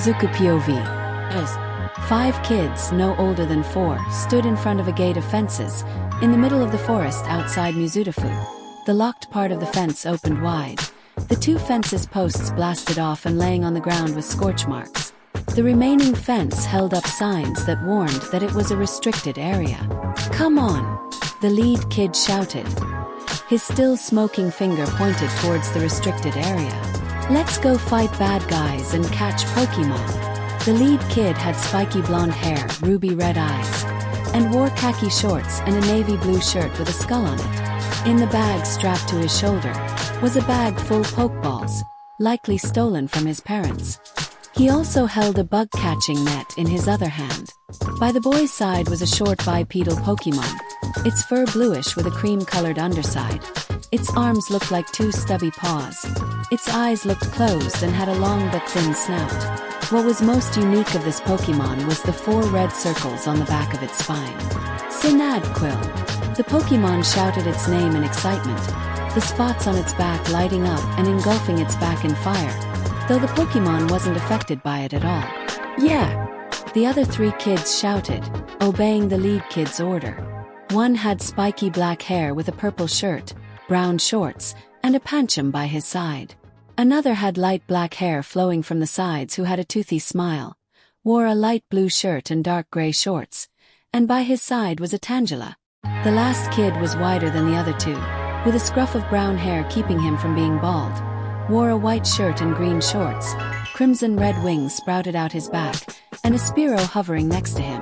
Izuku POV. As 5 kids, no older than 4, stood in front of a gate of fences, in the middle of the forest outside Mizutafu. The locked part of the fence opened wide. The 2 fences posts blasted off and laying on the ground with scorch marks. The remaining fence held up signs that warned that it was a restricted area. "Come on!" the lead kid shouted. His still smoking finger pointed towards the restricted area. "Let's go fight bad guys and catch Pokemon." The lead kid had spiky blonde hair, ruby red eyes, and wore khaki shorts and a navy blue shirt with a skull on it. In the bag strapped to his shoulder was a bag full of Pokeballs, likely stolen from his parents. He also held a bug-catching net in his other hand. By the boy's side was a short bipedal Pokemon, its fur bluish with a cream-colored underside. Its arms looked like 2 stubby paws. Its eyes looked closed and had a long but thin snout. What was most unique of this Pokemon was the 4 red circles on the back of its spine. Sinadquill. The Pokemon shouted its name in excitement, the spots on its back lighting up and engulfing its back in fire, though the Pokemon wasn't affected by it at all. "Yeah!" the other 3 kids shouted, obeying the lead kid's order. One had spiky black hair with a purple shirt, brown shorts, and a pancham by his side. Another had light black hair flowing from the sides who had a toothy smile, wore a light blue shirt and dark gray shorts, and by his side was a Tangela. The last kid was wider than the other 2, with a scruff of brown hair keeping him from being bald, wore a white shirt and green shorts, crimson red wings sprouted out his back, and a Spearow hovering next to him.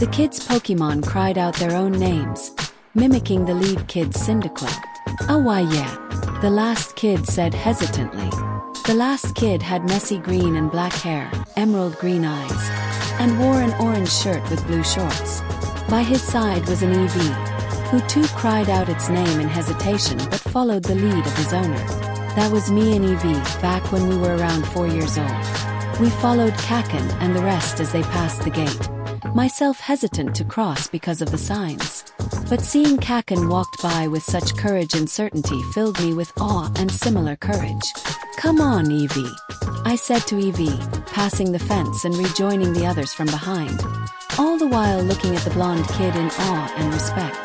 The kids' Pokemon cried out their own names, mimicking the lead kid's Cyndaquil. "Oh why yeah," the last kid said hesitantly. The last kid had messy green and black hair, emerald green eyes, and wore an orange shirt with blue shorts. By his side was an Eevee, who too cried out its name in hesitation but followed the lead of his owner. That was me and Eevee, back when we were around 4 years old. We followed Kakin and the rest as they passed the gate, myself hesitant to cross because of the signs. But seeing Kakin walked by with such courage and certainty filled me with awe and similar courage. "Come on, Eevee," I said to Eevee, passing the fence and rejoining the others from behind, all the while looking at the blonde kid in awe and respect.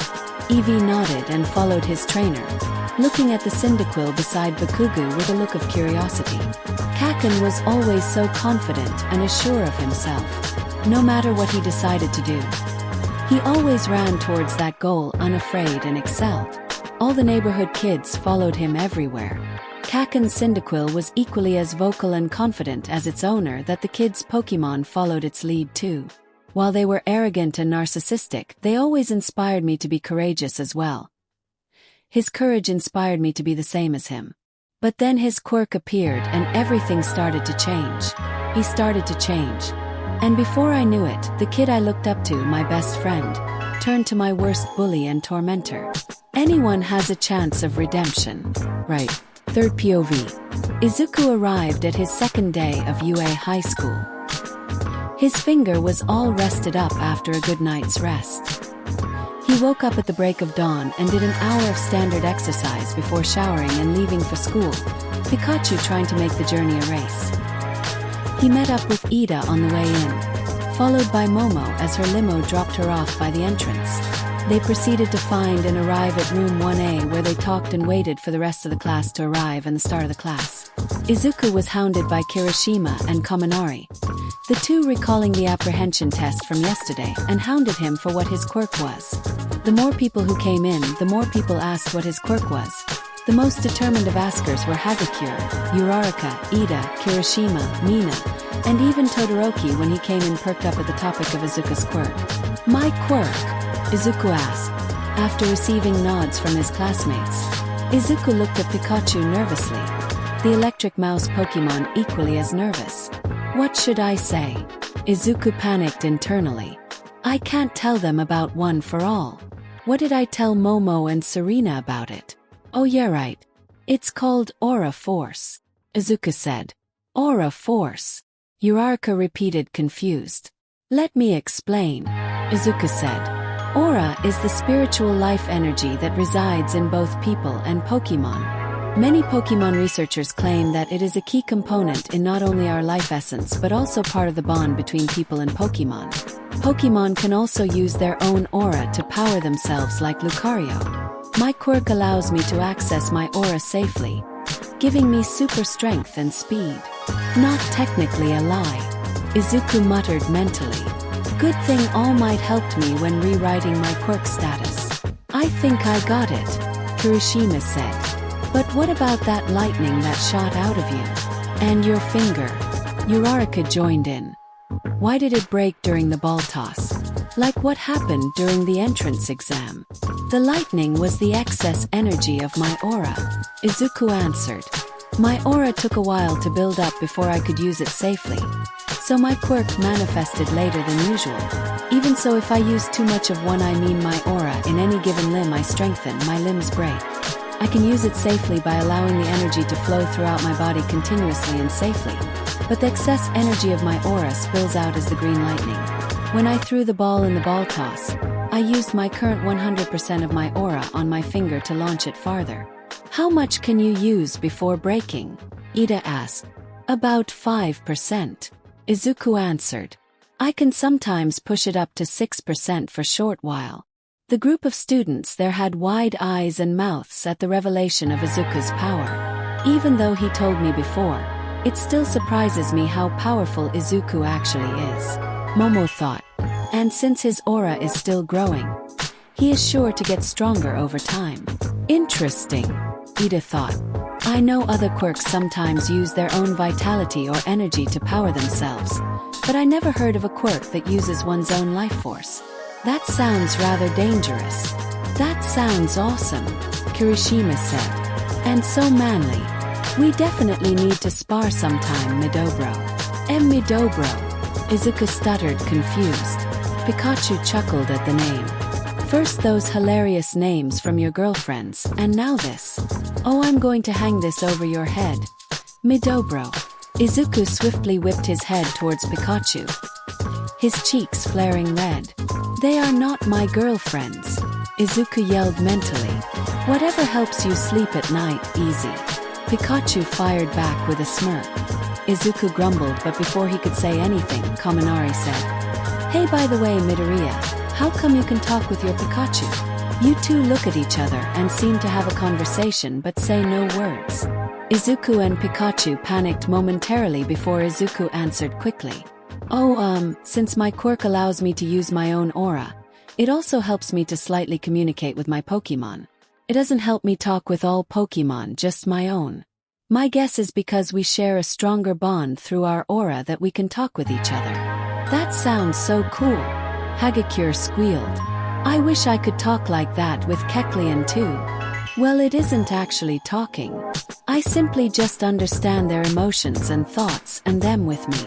Eevee nodded and followed his trainer, looking at the Cyndaquil beside Bakugu with a look of curiosity. Kakin was always so confident and assured of himself, no matter what he decided to do. He always ran towards that goal unafraid and excelled. All the neighborhood kids followed him everywhere. Kakin's Cyndaquil was equally as vocal and confident as its owner that the kids' Pokemon followed its lead too. While they were arrogant and narcissistic, they always inspired me to be courageous as well. His courage inspired me to be the same as him. But then his quirk appeared and everything started to change. He started to change. And before I knew it, the kid I looked up to, my best friend, turned to my worst bully and tormentor. Anyone has a chance of redemption. Right. 3rd POV. Izuku arrived at his 2nd day of UA High School. His finger was all rested up after a good night's rest. He woke up at the break of dawn and did an hour of standard exercise before showering and leaving for school, Pikachu trying to make the journey a race. He met up with Ida on the way in, followed by Momo as her limo dropped her off by the entrance. They proceeded to find and arrive at room 1A where they talked and waited for the rest of the class to arrive and the start of the class. Izuku was hounded by Kirishima and Kaminari, the 2 recalling the apprehension test from yesterday and hounded him for what his quirk was. The more people who came in, the more people asked what his quirk was. The most determined of askers were Hagakure, Uraraka, Ida, Kirishima, Nina, and even Todoroki when he came in perked up at the topic of Izuku's quirk. "My quirk?" Izuku asked, after receiving nods from his classmates. Izuku looked at Pikachu nervously, the electric mouse Pokemon equally as nervous. "What should I say?" Izuku panicked internally. "I can't tell them about One for All. What did I tell Momo and Serena about it?" "Oh yeah right. It's called Aura Force," Izuku said. "Aura Force?" Uraraka repeated confused. "Let me explain," Izuku said. Aura is the spiritual life energy that resides in both people and Pokemon. Many Pokemon researchers claim that it is a key component in not only our life essence but also part of the bond between people and Pokemon. Pokemon can also use their own aura to power themselves like Lucario. My quirk allows me to access my aura safely, giving me super strength and speed. Not technically a lie, Izuku muttered mentally. Good thing All Might helped me when rewriting my quirk status. I think I got it, Kirishima said. But what about that lightning that shot out of you? And your finger? Uraraka joined in. Why did it break during the ball toss? Like what happened during the entrance exam? The lightning was the excess energy of my aura, Izuku answered. My aura took a while to build up before I could use it safely, so my quirk manifested later than usual. Even so, if I use too much of one, I mean my aura, in any given limb I strengthen, my limbs break. I can use it safely by allowing the energy to flow throughout my body continuously and safely, but the excess energy of my aura spills out as the green lightning. When I threw the ball in the ball toss, I used my current 100% of my aura on my finger to launch it farther. How much can you use before breaking? Ida asked. About 5%. Izuku answered. I can sometimes push it up to 6% for short while. The group of students there had wide eyes and mouths at the revelation of Izuku's power. Even though he told me before, it still surprises me how powerful Izuku actually is, Momo thought. And since his aura is still growing, he is sure to get stronger over time. Interesting, Ida thought. I know other quirks sometimes use their own vitality or energy to power themselves, but I never heard of a quirk that uses one's own life force. That sounds rather dangerous. That sounds awesome, Kirishima said. And so manly. We definitely need to spar sometime, Midobro. Midobro. Izuku stuttered, confused. Pikachu chuckled at the name. First those hilarious names from your girlfriends, and now this. Oh, I'm going to hang this over your head. Midobro. Izuku swiftly whipped his head towards Pikachu, his cheeks flaring red. They are not my girlfriends, Izuku yelled mentally. Whatever helps you sleep at night, easy. Pikachu fired back with a smirk. Izuku grumbled, but before he could say anything, Kaminari said, Hey, by the way, Midoriya, how come you can talk with your Pikachu? You two look at each other and seem to have a conversation but say no words. Izuku and Pikachu panicked momentarily before Izuku answered quickly. Since my quirk allows me to use my own aura, it also helps me to slightly communicate with my Pokemon. It doesn't help me talk with all Pokemon, just my own. My guess is because we share a stronger bond through our aura that we can talk with each other. That sounds so cool, Hagakure squealed. I wish I could talk like that with Kecleon too. Well, it isn't actually talking. I simply just understand their emotions and thoughts and them with me.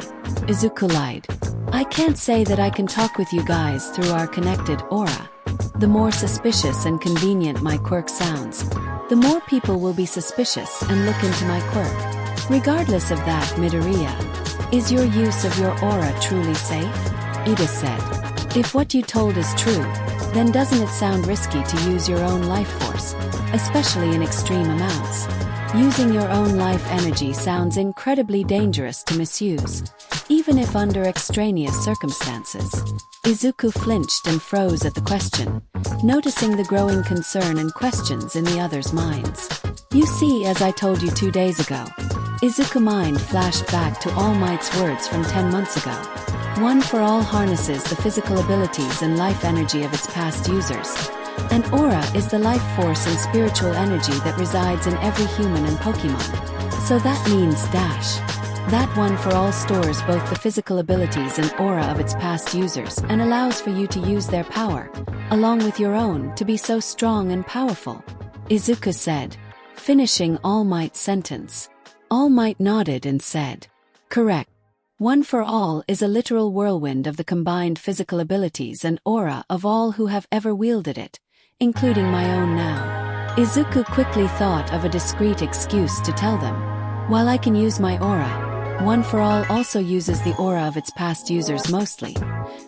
Izuku lied. I can't say that I can talk with you guys through our connected aura. The more suspicious and convenient my quirk sounds, the more people will be suspicious and look into my quirk. Regardless of that, Midoriya, is your use of your aura truly safe? Ida said. If what you told is true, then doesn't it sound risky to use your own life force, especially in extreme amounts? Using your own life energy sounds incredibly dangerous to misuse, even if under extraneous circumstances. Izuku flinched and froze at the question, noticing the growing concern and questions in the others' minds. You see, as I told you 2 days ago, Izuku's mind flashed back to All Might's words from 10 months ago. One for All harnesses the physical abilities and life energy of its past users. An aura is the life force and spiritual energy that resides in every human and Pokemon. So that means Dash. That One for All stores both the physical abilities and aura of its past users and allows for you to use their power, along with your own, to be so strong and powerful, Izuku said, finishing All Might's sentence. All Might nodded and said, Correct. One for All is a literal whirlwind of the combined physical abilities and aura of all who have ever wielded it, including my own now. Izuku quickly thought of a discreet excuse to tell them. While I can use my aura, One for All also uses the aura of its past users mostly,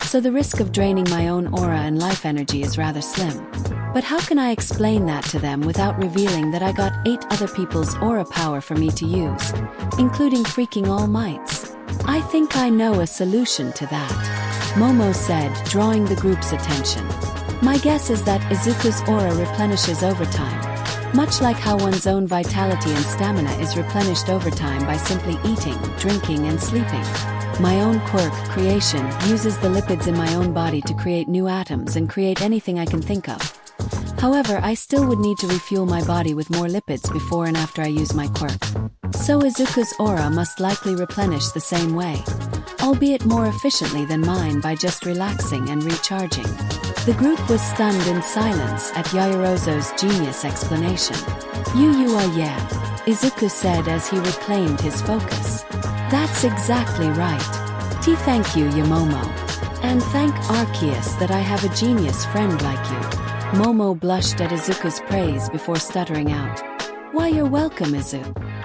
so the risk of draining my own aura and life energy is rather slim. But how can I explain that to them without revealing that I got 8 other people's aura power for me to use, including freaking all mites? I think I know a solution to that, Momo said, drawing the group's attention. My guess is that Izuku's aura replenishes over time, much like how one's own vitality and stamina is replenished over time by simply eating, drinking, and sleeping. My own quirk creation uses the lipids in my own body to create new atoms and create anything I can think of. However, I still would need to refuel my body with more lipids before and after I use my quirk. So Izuku's aura must likely replenish the same way, albeit more efficiently than mine by just relaxing and recharging. The group was stunned in silence at Yaoyorozo's genius explanation. You are yeah, Izuku said as he reclaimed his focus. That's exactly right. Thank you, Yamomo. And thank Arceus that I have a genius friend like you. Momo blushed at Izuku's praise before stuttering out. Why, you're welcome, Izu.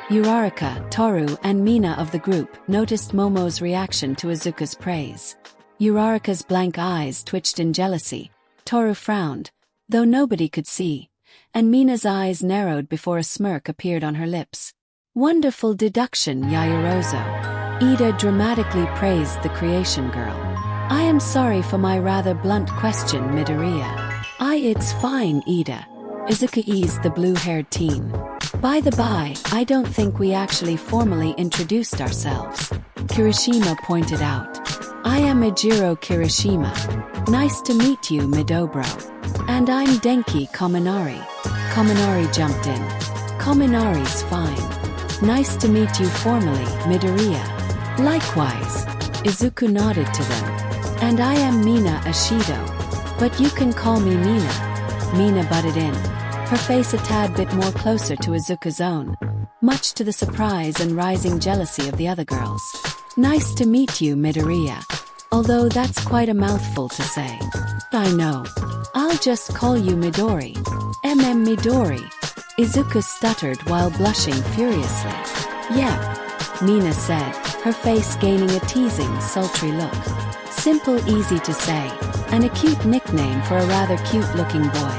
Uraraka, Toru, and Mina of the group noticed Momo's reaction to Izuku's praise. Uraraka's blank eyes twitched in jealousy. Toru frowned, though nobody could see, and Mina's eyes narrowed before a smirk appeared on her lips. Wonderful deduction, Yaoyorozo. Ida dramatically praised the creation girl. I am sorry for my rather blunt question, Midoriya. It's fine, Ida. Izuku eased the blue-haired teen. By the by, I don't think we actually formally introduced ourselves. Kirishima pointed out. I am Ejiro Kirishima. Nice to meet you, Midobro. And I'm Denki Kaminari. Kaminari jumped in. Kaminari's fine. Nice to meet you formally, Midoriya. Likewise. Izuku nodded to them. And I am Mina Ashido. But you can call me Mina. Mina butted in, her face a tad bit more closer to Izuku's own, much to the surprise and rising jealousy of the other girls. Nice to meet you, Midoriya. Although that's quite a mouthful to say. I know. I'll just call you Midori. Midori. Izuku stuttered while blushing furiously. Yeah, Mina said, her face gaining a teasing, sultry look. Simple, easy to say, and a cute nickname for a rather cute-looking boy.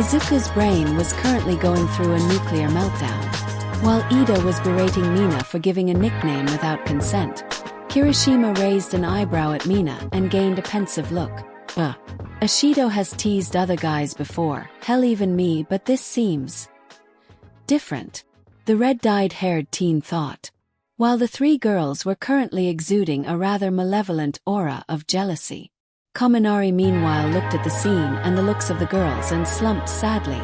Izuku's brain was currently going through a nuclear meltdown. While Ida was berating Mina for giving a nickname without consent, Kirishima raised an eyebrow at Mina and gained a pensive look. Ashido has teased other guys before, hell even me, but this seems different. The red-dyed-haired teen thought. While the 3 girls were currently exuding a rather malevolent aura of jealousy. Kaminari meanwhile looked at the scene and the looks of the girls and slumped sadly.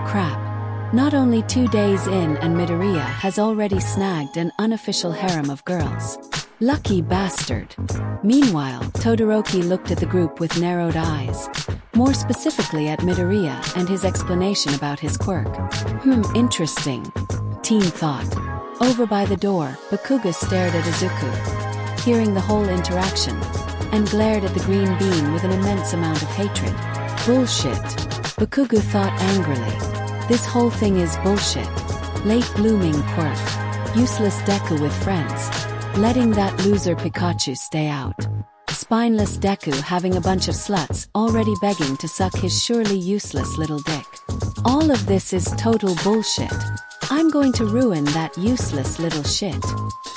Crap. Not only 2 days in and Midoriya has already snagged an unofficial harem of girls. Lucky bastard. Meanwhile, Todoroki looked at the group with narrowed eyes. More specifically at Midoriya and his explanation about his quirk. Interesting. Teen thought. Over by the door, Bakuga stared at Izuku, hearing the whole interaction, and glared at the green bean with an immense amount of hatred. Bullshit. Bakuga thought angrily. This whole thing is bullshit. Late blooming quirk. Useless Deku with friends. Letting that loser Pikachu stay out. Spineless Deku having a bunch of sluts already begging to suck his surely useless little dick. All of this is total bullshit. I'm going to ruin that useless little shit.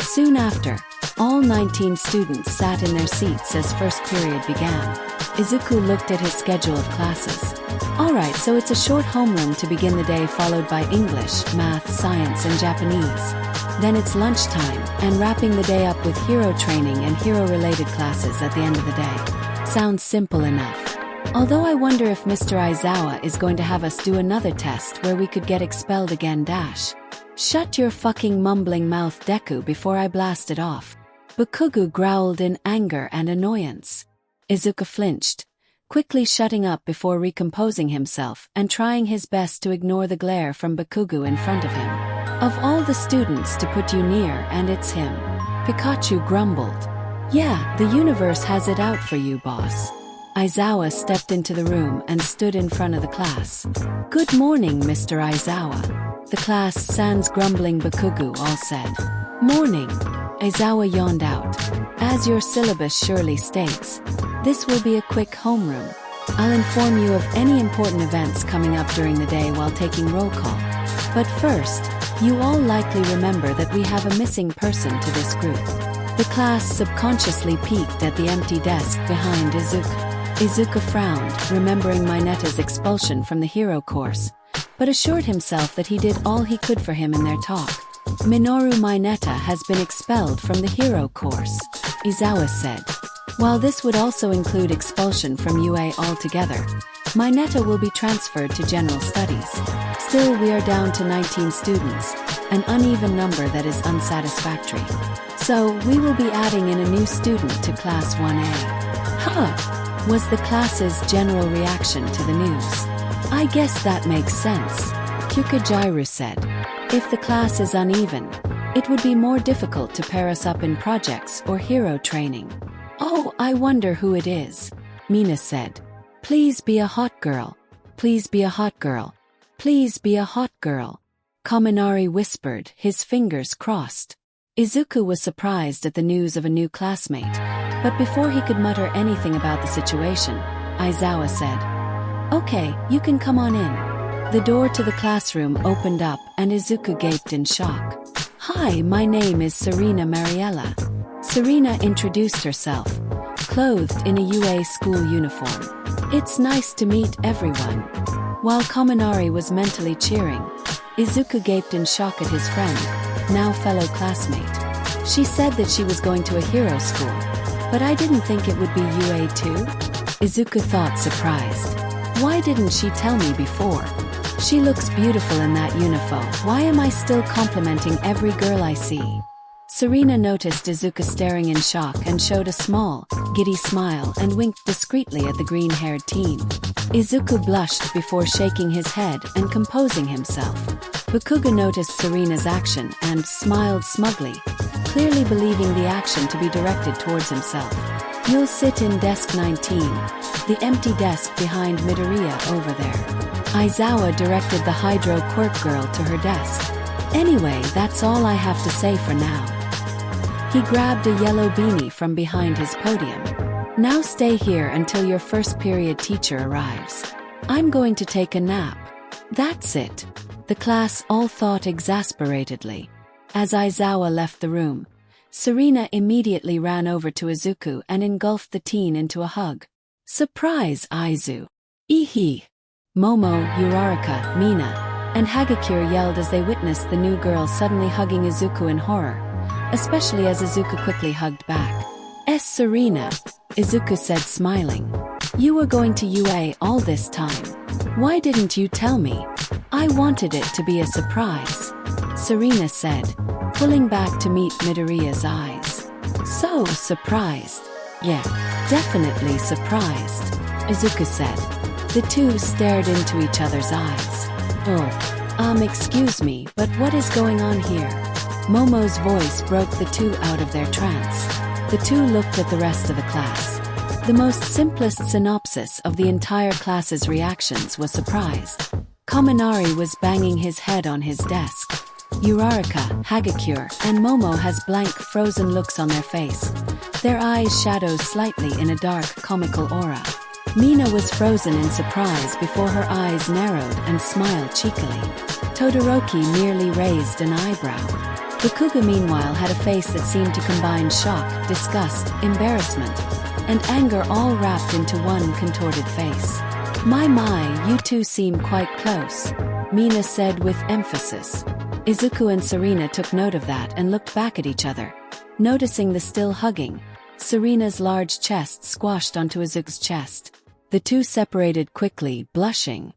Soon after, all 19 students sat in their seats as first period began. Izuku looked at his schedule of classes. Alright, so it's a short homeroom to begin the day, followed by English, math, science, and Japanese. Then it's lunchtime, and wrapping the day up with hero training and hero-related classes at the end of the day. Sounds simple enough. Although I wonder if Mr. Aizawa is going to have us do another test where we could get expelled again. Shut your fucking mumbling mouth, Deku, before I blast it off. Bakugo growled in anger and annoyance. Izuku flinched, quickly shutting up before recomposing himself and trying his best to ignore the glare from Bakugo in front of him. Of all the students to put you near, and it's him. Pikachu grumbled. Yeah, the universe has it out for you, boss. Aizawa stepped into the room and stood in front of the class. Good morning, Mr. Aizawa. The class sans grumbling Bakugo all said. Morning. Aizawa yawned out. As your syllabus surely states, this will be a quick homeroom. I'll inform you of any important events coming up during the day while taking roll call. But first, you all likely remember that we have a missing person to this group. The class subconsciously peeked at the empty desk behind Izuku. Izuku frowned, remembering Mineta's expulsion from the hero course, but assured himself that he did all he could for him in their talk. Minoru Mineta has been expelled from the hero course, Izawa said. While this would also include expulsion from UA altogether, Mineta will be transferred to general studies. Still, we are down to 19 students, an uneven number that is unsatisfactory. So, we will be adding in a new student to Class 1A. Was the class's general reaction to the news. I guess that makes sense, Kyukajiru said. If the class is uneven, it would be more difficult to pair us up in projects or hero training. Oh, I wonder who it is, Mina said. Please be a hot girl. Please be a hot girl. Please be a hot girl. Kaminari whispered, his fingers crossed. Izuku was surprised at the news of a new classmate, but before he could mutter anything about the situation, Izawa said, "Okay, you can come on in." The door to the classroom opened up and Izuku gaped in shock. "Hi, my name is Serena Mariella." Serena introduced herself, clothed in a UA school uniform. "It's nice to meet everyone." While Kaminari was mentally cheering, Izuku gaped in shock at his friend, now fellow classmate. She said that she was going to a hero school, but I didn't think it would be UA too? Izuku thought, surprised. Why didn't she tell me before? She looks beautiful in that uniform. Why am I still complimenting every girl I see? Serena noticed Izuku staring in shock and showed a small, giddy smile and winked discreetly at the green-haired teen. Izuku blushed before shaking his head and composing himself. Bakuga noticed Serena's action and smiled smugly, clearly believing the action to be directed towards himself. "You'll sit in desk 19, the empty desk behind Midoriya over there." Izawa directed the Hydro Quirk girl to her desk. "Anyway, that's all I have to say for now." He grabbed a yellow beanie from behind his podium. "Now stay here until your first period teacher arrives. I'm going to take a nap." "That's it," the class all thought exasperatedly. As Izawa left the room, Serena immediately ran over to Izuku and engulfed the teen into a hug. "Surprise, Izu!" "Ehe!" Momo, Uraraka, Mina, and Hagakure yelled as they witnessed the new girl suddenly hugging Izuku in horror, especially as Izuku quickly hugged back. Serena," Izuku said smiling. "You were going to UA all this time. Why didn't you tell me? I wanted it to be a surprise," Serena said, pulling back to meet Midoriya's eyes. "So surprised." "Yeah, definitely surprised," Izuku said. The two stared into each other's eyes. Excuse me, but what is going on here?" Momo's voice broke the two out of their trance. The two looked at the rest of the class. The most simplest synopsis of the entire class's reactions was surprised. Kaminari was banging his head on his desk. Uraraka, Hagakure, and Momo has blank frozen looks on their face, their eyes shadowed slightly in a dark comical aura. Mina was frozen in surprise before her eyes narrowed and smiled cheekily. Todoroki merely raised an eyebrow. Bakuga meanwhile had a face that seemed to combine shock, disgust, embarrassment, and anger all wrapped into one contorted face. My, you two seem quite close," Mina said with emphasis. Izuku and Serena took note of that and looked back at each other. Noticing the still hugging, Serena's large chest squashed onto Izuku's chest. The two separated quickly, blushing.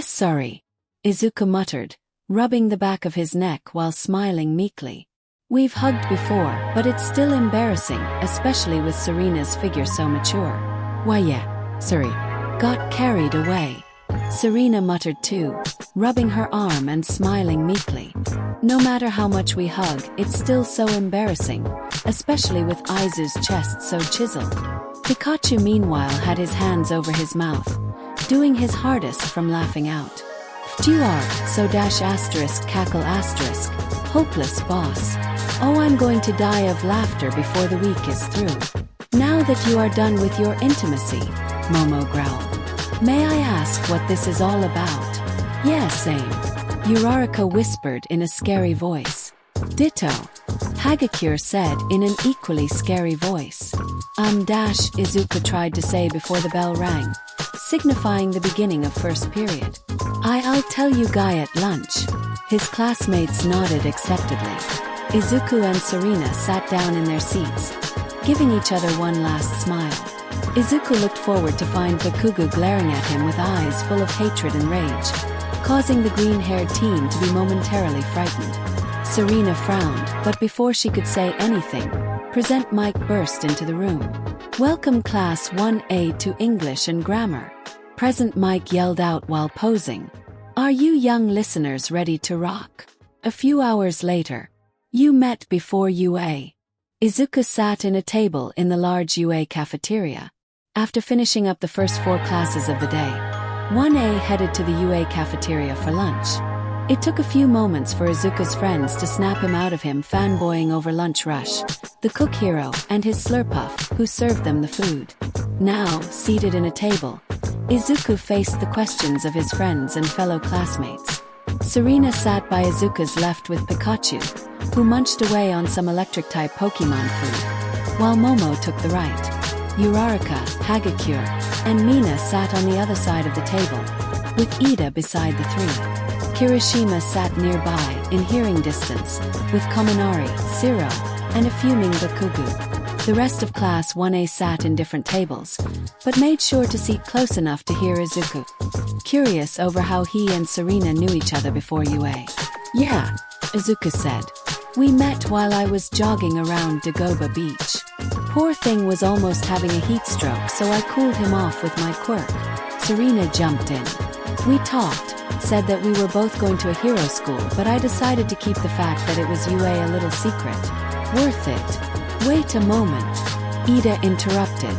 Sorry," Izuku muttered, rubbing the back of his neck while smiling meekly. "We've hugged before, but it's still embarrassing, especially with Serena's figure so mature." "Why yeah, sorry. Got carried away," Serena muttered too, rubbing her arm and smiling meekly. "No matter how much we hug, it's still so embarrassing, especially with Izu's chest so chiseled." Pikachu meanwhile had his hands over his mouth, doing his hardest from laughing out. ****cackle***, hopeless boss. Oh, I'm going to die of laughter before the week is through. Now that you are done with your intimacy," Momo growled. May I ask what this is all about? Yeah, same. Uraraka whispered in a scary voice. Ditto, Hagakure said in an equally scary voice. Izuku tried to say before the bell rang, signifying the beginning of first period. I'll tell you guy at lunch. His classmates nodded acceptably. Izuku and Serena sat down in their seats, giving each other one last smile. Izuku looked forward to find Bakugo glaring at him with eyes full of hatred and rage, causing the green-haired teen to be momentarily frightened. Serena frowned, but before she could say anything, Present Mike burst into the room. Welcome Class 1A to English and Grammar. Present Mike yelled out while posing. Are you young listeners ready to rock? A few hours later, you met before UA. Izuku sat in a table in the large UA cafeteria. After finishing up the first 4 classes of the day, 1A headed to the UA cafeteria for lunch. It took a few moments for Izuku's friends to snap him out of him fanboying over Lunch Rush, the cook hero, and his Slurpuff, who served them the food. Now, seated in a table, Izuku faced the questions of his friends and fellow classmates. Serena sat by Izuku's left with Pikachu, who munched away on some electric-type Pokemon food, while Momo took the right. Uraraka, Hagakure, and Mina sat on the other side of the table, with Ida beside the 3. Kirishima sat nearby, in hearing distance, with Kaminari, Zero, and a fuming Bakugo. The rest of Class 1A sat in different tables, but made sure to seat close enough to hear Izuku, curious over how he and Serena knew each other before UA. Yeah, Izuku said. We met while I was jogging around Dagoba Beach. Poor thing was almost having a heat stroke, so I cooled him off with my quirk. Serena jumped in. We talked, said that we were both going to a hero school, but I decided to keep the fact that it was UA a little secret. Worth it. Wait a moment. Ida interrupted.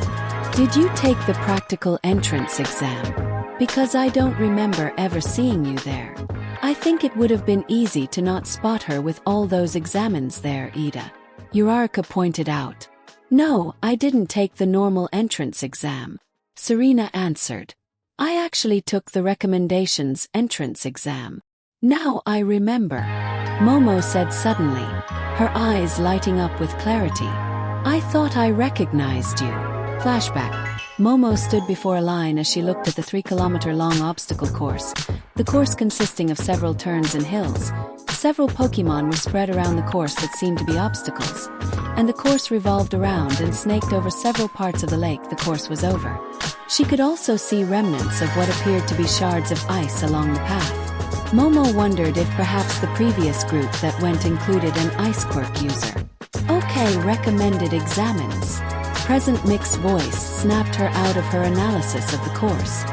Did you take the practical entrance exam? Because I don't remember ever seeing you there. I think it would have been easy to not spot her with all those examens there, Ida. Uraraka pointed out. No, I didn't take the normal entrance exam. Serena answered. I actually took the recommendations entrance exam. Now I remember. Momo said suddenly, her eyes lighting up with clarity. I thought I recognized you. Flashback. Momo stood before a line as she looked at the 3-kilometer-long obstacle course, the course consisting of several turns and hills. Several Pokemon were spread around the course that seemed to be obstacles, and the course revolved around and snaked over several parts of the lake the course was over. She could also see remnants of what appeared to be shards of ice along the path. Momo wondered if perhaps the previous group that went included an ice quirk user. Okay, recommended examens. Present Mix's voice snapped her out of her analysis of the course.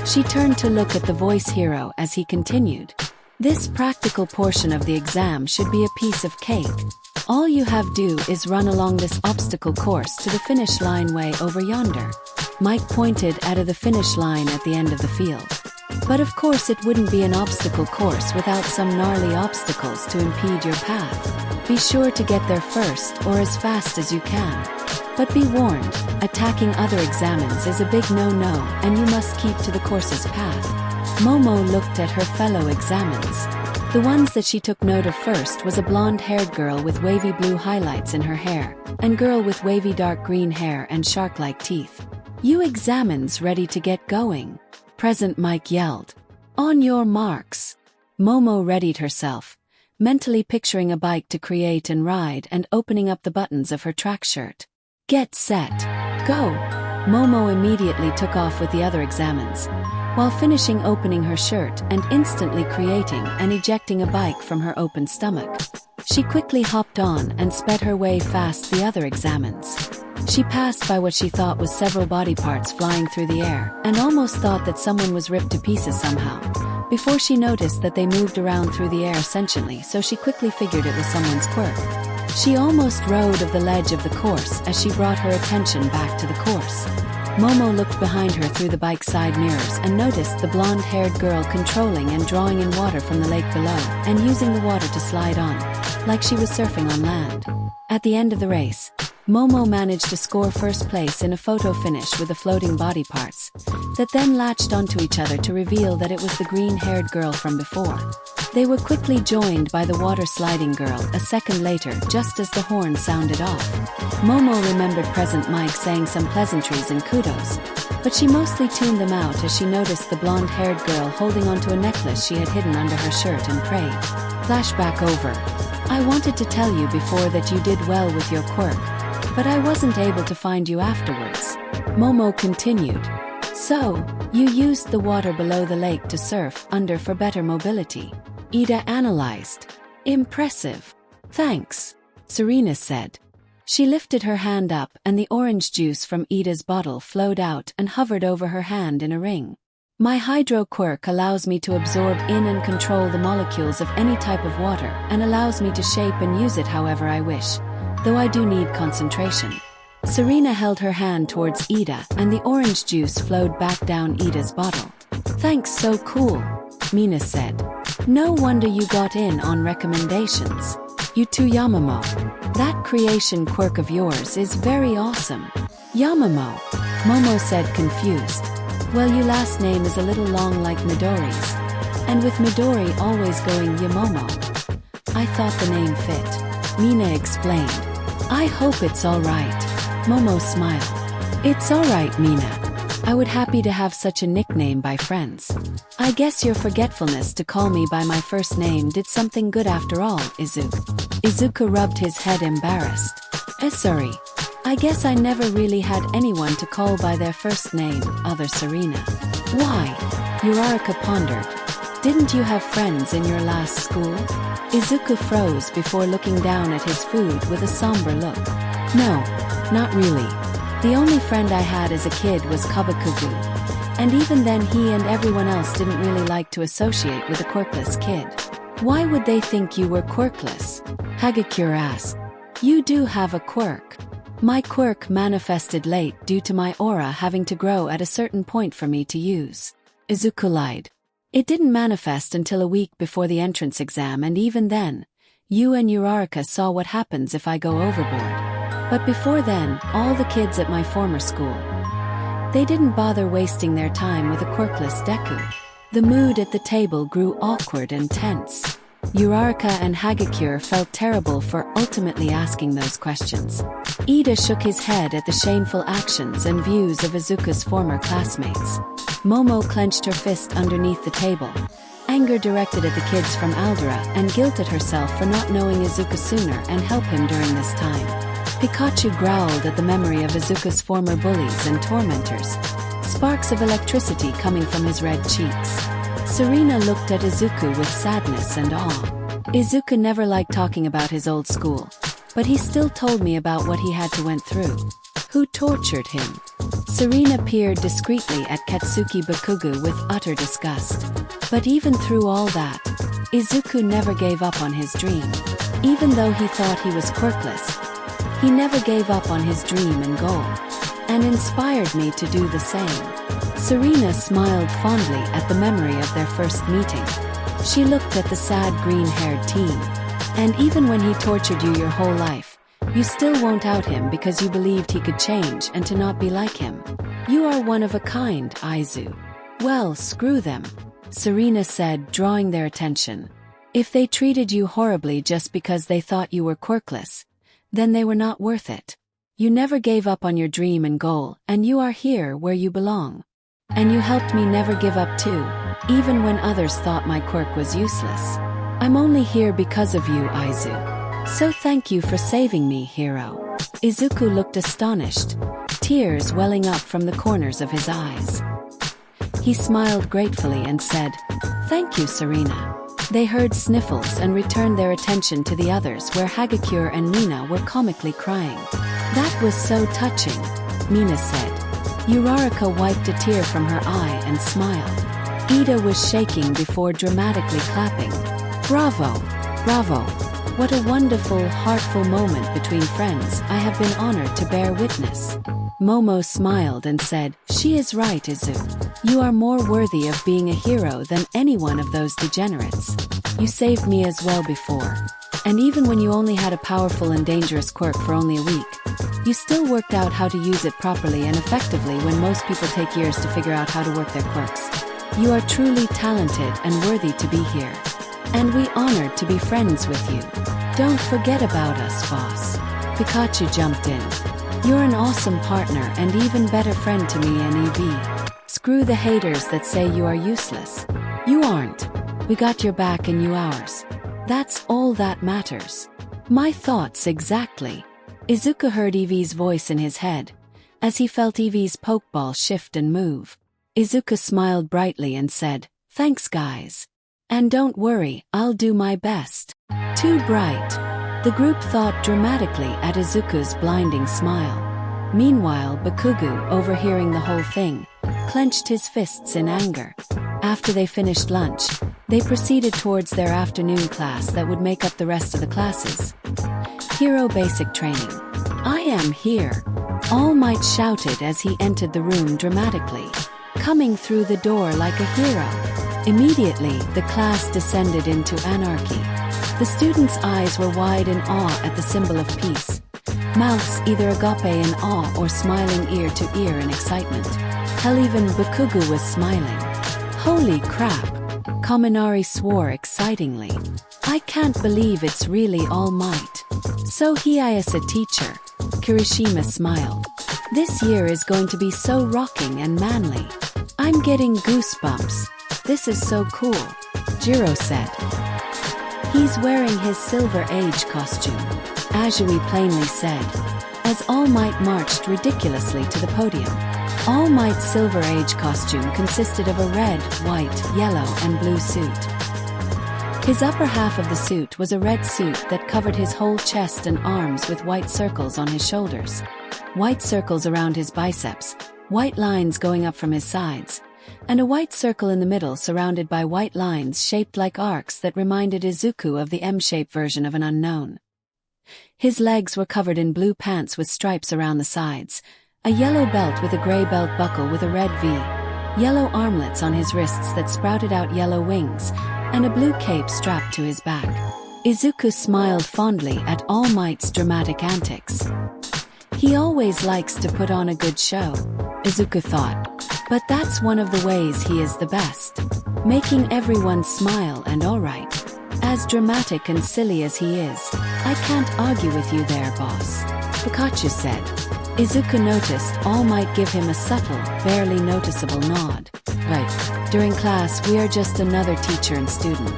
She turned to look at the voice hero as he continued. This practical portion of the exam should be a piece of cake. All you have do is run along this obstacle course to the finish line way over yonder. Mike pointed at the finish line at the end of the field. But of course it wouldn't be an obstacle course without some gnarly obstacles to impede your path. Be sure to get there first or as fast as you can. But be warned, attacking other examens is a big no-no and you must keep to the course's path. Momo looked at her fellow examens. The ones that she took note of first was a blonde-haired girl with wavy blue highlights in her hair, and girl with wavy dark green hair and shark-like teeth. You examens ready to get going? Present Mike yelled. On your marks. Momo readied herself, mentally picturing a bike to create and ride and opening up the buttons of her track shirt. Get set. Go. Momo immediately took off with the other examens, while finishing opening her shirt and instantly creating and ejecting a bike from her open stomach. She quickly hopped on and sped her way past the other examens. She passed by what she thought was several body parts flying through the air and almost thought that someone was ripped to pieces somehow, before she noticed that they moved around through the air sentiently, so she quickly figured it was someone's quirk. She almost rode of the ledge of the course as she brought her attention back to the course. Momo looked behind her through the bike's side mirrors and noticed the blonde-haired girl controlling and drawing in water from the lake below and using the water to slide on, like she was surfing on land. At the end of the race, Momo managed to score first place in a photo finish with the floating body parts, that then latched onto each other to reveal that it was the green-haired girl from before. They were quickly joined by the water-sliding girl a second later, just as the horn sounded off. Momo remembered Present Mike saying some pleasantries and kudos, but she mostly tuned them out as she noticed the blonde-haired girl holding onto a necklace she had hidden under her shirt and prayed. Flashback over. I wanted to tell you before that you did well with your quirk, but I wasn't able to find you afterwards. Momo continued. So, you used the water below the lake to surf under for better mobility. Ida analyzed. Impressive. Thanks, Serena said. She lifted her hand up and the orange juice from Ida's bottle flowed out and hovered over her hand in a ring. My hydro quirk allows me to absorb in and control the molecules of any type of water and allows me to shape and use it however I wish, though I do need concentration. Serena held her hand towards Ida and the orange juice flowed back down Ida's bottle. Thanks, so cool, Mina said. No wonder you got in on recommendations. You too, Yamamo. That creation quirk of yours is very awesome. Yamamo, Momo said, confused. Well, your last name is a little long like Midori's. And with Midori always going Yamomo, I thought the name fit. Mina explained. I hope it's alright. Momo smiled. It's alright, Mina. I would happy to have such a nickname by friends. I guess your forgetfulness to call me by my first name did something good after all, Izuku. Izuku rubbed his head embarrassed. Sorry. I guess I never really had anyone to call by their first name, other Serena. Why? Uraraka pondered. Didn't you have friends in your last school? Izuku froze before looking down at his food with a somber look. No, not really. The only friend I had as a kid was Kabakugu, and even then he and everyone else didn't really like to associate with a quirkless kid. Why would they think you were quirkless? Hagakure asked. You do have a quirk. My quirk manifested late due to my aura having to grow at a certain point for me to use. Izuku lied. It didn't manifest until a week before the entrance exam, and even then, you and Uraraka saw what happens if I go overboard. But before then, all the kids at my former school, they didn't bother wasting their time with a quirkless Deku. The mood at the table grew awkward and tense. Uraraka and Hagakure felt terrible for ultimately asking those questions. Ida shook his head at the shameful actions and views of Izuku's former classmates. Momo clenched her fist underneath the table. Anger directed at the kids from Aldera and guilt at herself for not knowing Izuku sooner and help him during this time. Pikachu growled at the memory of Izuku's former bullies and tormentors, sparks of electricity coming from his red cheeks. Serena looked at Izuku with sadness and awe. Izuku never liked talking about his old school, but he still told me about what he had to went through. Who tortured him? Serena peered discreetly at Katsuki Bakugu with utter disgust. But even through all that, Izuku never gave up on his dream. Even though he thought he was quirkless, he never gave up on his dream and goal, and inspired me to do the same. Serena smiled fondly at the memory of their first meeting. She looked at the sad green-haired teen. And even when he tortured you your whole life, you still won't out him because you believed he could change and to not be like him. You are one of a kind, Aizu. Well, screw them, Serena said, drawing their attention. If they treated you horribly just because they thought you were quirkless, then they were not worth it. You never gave up on your dream and goal, and you are here where you belong. And you helped me never give up too, even when others thought my quirk was useless. I'm only here because of you, Aizu. So thank you for saving me, hero. Izuku looked astonished, tears welling up from the corners of his eyes. He smiled gratefully and said, Thank you, Serena. They heard sniffles and returned their attention to the others where Hagakure and Mina were comically crying. That was so touching, Mina said. Uraraka wiped a tear from her eye and smiled. Ida was shaking before dramatically clapping. Bravo! Bravo! What a wonderful, heartful moment between friends. I have been honored to bear witness. Momo smiled and said, She is right, Izu. You are more worthy of being a hero than any one of those degenerates. You saved me as well before. And even when you only had a powerful and dangerous quirk for only a week, You still worked out how to use it properly and effectively when most people take years to figure out how to work their quirks. You are truly talented and worthy to be here. And we honored to be friends with you. Don't forget about us, boss. Pikachu jumped in. You're an awesome partner and even better friend to me and EV. Screw the haters that say you are useless. You aren't. We got your back and you ours. That's all that matters. My thoughts exactly. Izuku heard Eevee's voice in his head. As he felt Eevee's pokeball shift and move, Izuku smiled brightly and said, "Thanks guys. And don't worry, I'll do my best." Too bright. The group thought dramatically at Izuku's blinding smile. Meanwhile, Bakugu, overhearing the whole thing, clenched his fists in anger. After they finished lunch, they proceeded towards their afternoon class that would make up the rest of the classes. Hero Basic Training. "I am here," All Might shouted as he entered the room dramatically, coming through the door like a hero. Immediately, the class descended into anarchy. The students' eyes were wide in awe at the symbol of peace. Mouths either agape in awe or smiling ear to ear in excitement. Hell, even Bakugu was smiling. Holy crap! Kaminari swore excitingly. I can't believe it's really All Might. So he is a teacher. Kirishima smiled. This year is going to be so rocking and manly. I'm getting goosebumps. This is so cool, Jiro said. He's wearing his Silver Age costume, Azui plainly said, as All Might marched ridiculously to the podium. All Might's Silver Age costume consisted of a red, white, yellow, and blue suit. His upper half of the suit was a red suit that covered his whole chest and arms with white circles on his shoulders, white circles around his biceps, white lines going up from his sides, and a white circle in the middle surrounded by white lines shaped like arcs that reminded Izuku of the M-shaped version of an unknown. His legs were covered in blue pants with stripes around the sides, a yellow belt with a gray belt buckle with a red V, yellow armlets on his wrists that sprouted out yellow wings, and a blue cape strapped to his back. Izuku smiled fondly at All Might's dramatic antics. He always likes to put on a good show, Izuku thought. But that's one of the ways he is the best. Making everyone smile and alright. As dramatic and silly as he is, I can't argue with you there, boss, Pikachu said. Izuku noticed All Might give him a subtle, barely noticeable nod. Right. During class we are just another teacher and student.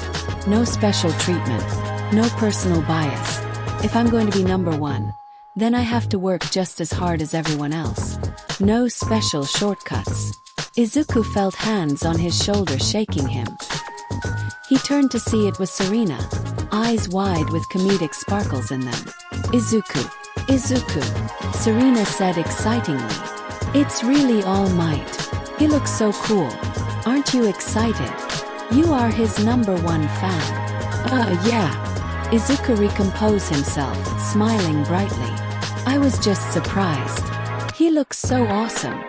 No special treatment. No personal bias. If I'm going to be number one, then I have to work just as hard as everyone else. No special shortcuts. Izuku felt hands on his shoulder shaking him. He turned to see it was Serena, eyes wide with comedic sparkles in them. Izuku. Izuku, Serena said excitingly. It's really All Might. He looks so cool. Aren't you excited? You are his number one fan. Yeah. Izuku recomposed himself, smiling brightly. I was just surprised. He looks so awesome.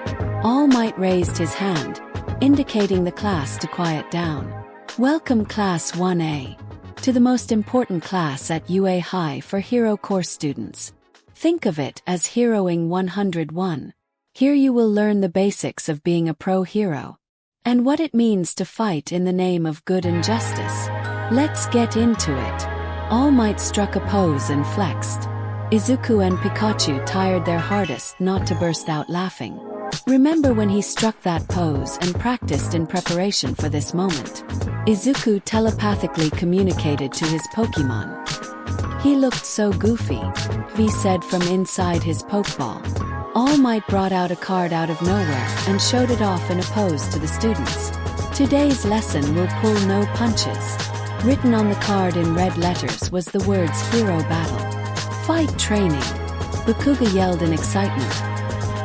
All Might raised his hand, indicating the class to quiet down. Welcome Class 1A. To the most important class at UA High for Hero Course students. Think of it as Heroing 101. Here you will learn the basics of being a pro hero, and what it means to fight in the name of good and justice. Let's get into it. All Might struck a pose and flexed. Izuku and Pikachu tried their hardest not to burst out laughing. Remember when he struck that pose and practiced in preparation for this moment? Izuku telepathically communicated to his Pokemon. He looked so goofy, V said from inside his Pokeball. All Might brought out a card out of nowhere and showed it off in a pose to the students. Today's lesson will pull no punches. Written on the card in red letters was the words Hero Battle. Fight Training. Bakuga yelled in excitement.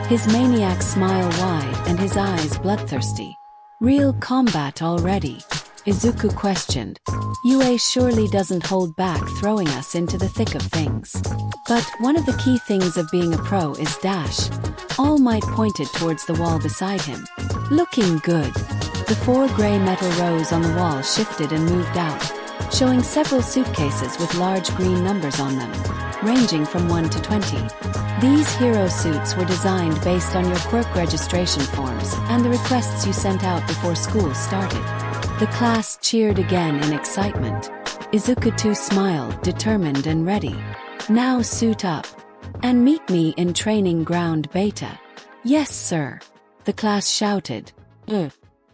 His maniac smile wide and his eyes bloodthirsty. Real combat already? Izuku questioned. UA surely doesn't hold back throwing us into the thick of things. But one of the key things of being a pro is dash. All Might pointed towards the wall beside him. Looking good. The 4 gray metal rows on the wall shifted and moved out, showing several suitcases with large green numbers on them. ranging from 1 to 20. These hero suits were designed based on your quirk registration forms and the requests you sent out before school started. The class cheered again in excitement. Izuku too smiled, determined and ready. Now suit up. And meet me in training ground beta. Yes, sir. The class shouted.